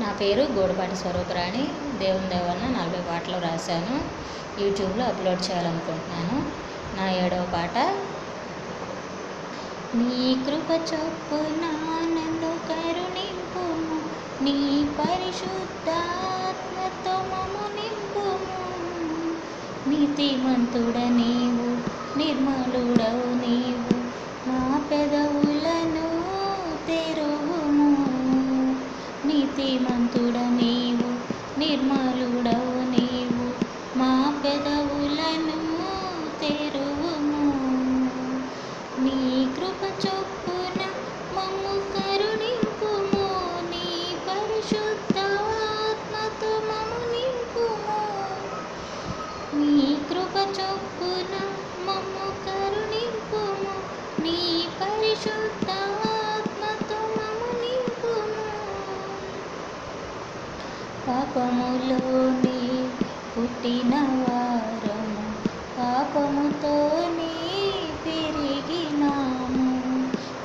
నా పేరు గోడపాటి స్వరూపరాణి. దేవుని దయ వలన 40 పాటలు రాశాను. యూట్యూబ్లో అప్లోడ్ చేయాలనుకుంటున్నాను. నా 7వ పాట. నీ కృప చొప్పున నన్ను కరుణింపుము, నీ పరిశుద్ధాత్మతో మమ్ము నింపుము. నీతిమంతుడ నీవు, నిర్మలుడవు నీవు, నా పెదవులను తెరువుము. నీతిమంతుడ నీవు, నిర్మలుడవు నీవు, మా పెదవులను తెరువుము. నీ కృప చొప్పున మమ్ము కరుణింపుము, నీ పరిశుద్ధాత్మతో మమ్ము నింపుము. నీ కృప చొప్పున మమ్ము కరుణింపుము, నీ పరిశుద్ధాత్మతో మమ్ము నింపుము. పాపములోనే పుట్టిన వారము, పాపముతోనే పెరిగినాము.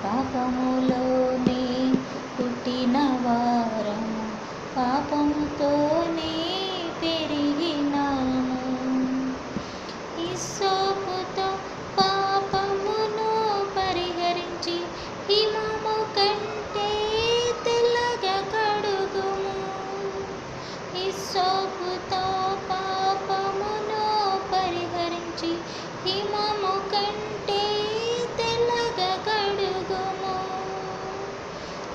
పాపములోనే పుట్టిన వారము, పాపముతోనే పెరిగినాము. హిస్సోపుతో పాపమును పరిహరించి, హిమము కంటే తెల్లగా కడుగుము. హిస్సోపుతో పాపమును పరిహరించి, హిమము కంటే తెల్లగా కడుగుము.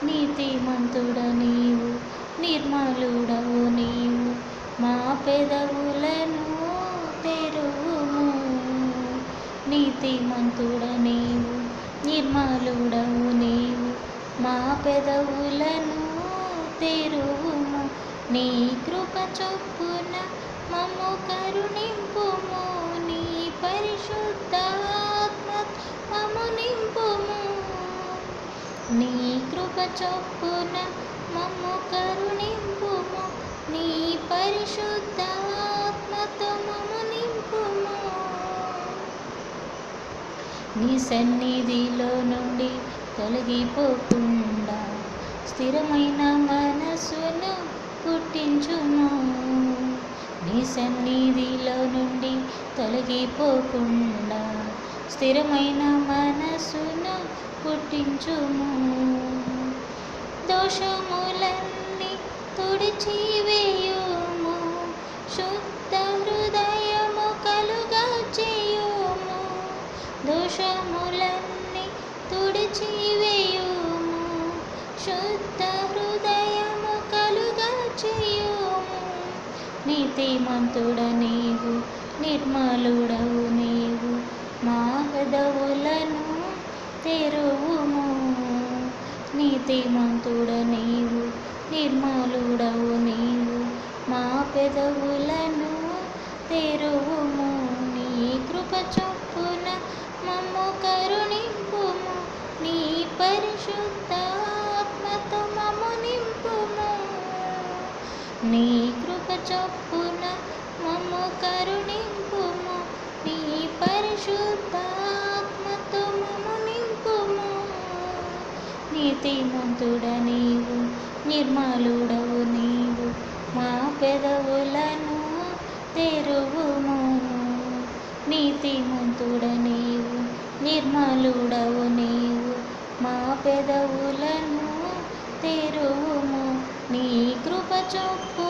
నీతిమంతుడ నీవు, నిర్మలుడవు నీవు, మా పెదవులను తెరువుము. నీతిమంతుడ నీవు, నిర్మలుడవు నీవు, మా పెదవులను తెరువుము. నీ కృప చొప్పున మమ్ము కరుణింపుము, నీ పరిశుద్ధాత్మ మమ్ము నింపుము. నీ కృప చొప్పున మమ్ము కరుణింపుము, నీ పరిశుద్ధాత్మతో మమ్ము నింపుము. నీ సన్నిధిలో నుండి తొలగిపోకుండా స్థిరమైన మనసును పుట్టించుము. నీ సన్నిధిలో నుండి తొలగిపోకుండా స్థిరమైన మనసును పుట్టించుము. దోషములన్నీ తుడిచివేయుము, శుద్ధ హృదయము కలుగా చేయుము. దోషములన్నీ తుడిచివేయుము, శుద్ధ హృదయము కలుగా చేయుము. నీతిమంతుడ నీవు, నిర్మలుడవు నీవు, మా పెదవులను తెరువుము. నీతిమంతుడ నీవు, నిర్మలుడవు నీవు, మా పెదవులను తెరువుము. నీ కృప చొప్పున మమ్ము కరుణింపుము, నీ పరిశుద్ధాత్మతో మమ్ము నింపుము. నీ కృప చొప్పున మమ్ము కరుణింపుము, నీ పరిశుద్ధాత్మతో మమ్ము నింపుము. నీతిమంతుడ నీవు, నిర్మలుడవు నీవు, మా పెదవులను తెరువుము. నీతిమంతుడ నీవు, నిర్మలుడవు నీవు, మా పెదవులను తెరువుము. నీ కృప చొప్పున